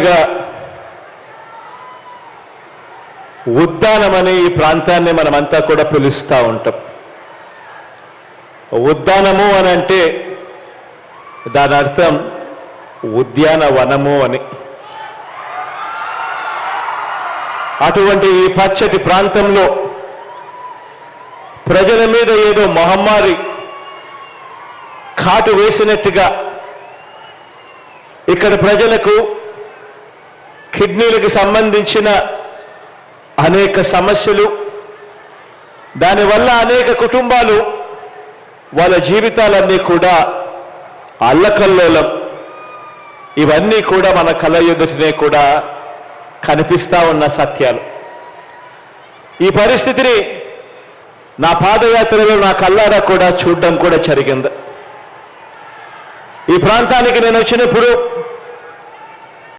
ఏళ్లుగా ఉద్దానమని ఈ ప్రాంతాన్ని మనమంతా కూడా పిలుస్తూ ఉంటాం. ఉద్దానము అని అంటే దాని అర్థం ఉద్యానవనము అని. అటువంటి ఈ పచ్చటి ప్రాంతంలో ప్రజల మీద ఏదో మహమ్మారి కాటు వేసినట్టుగా ఇక్కడ ప్రజలకు కిడ్నీలకు సంబంధించిన అనేక సమస్యలు, దానివల్ల అనేక కుటుంబాలు వాళ్ళ జీవితాలన్నీ కూడా అల్లకల్లోలం, ఇవన్నీ కూడా మన కళ్ళ ఎదుటనే కూడా కనిపిస్తా ఉన్న సత్యాలు. ఈ పరిస్థితిని నా పాదయాత్రలో నా కళ్ళారా కూడా చూడడం కూడా జరిగింది. ఈ ప్రాంతానికి నేను వచ్చినప్పుడు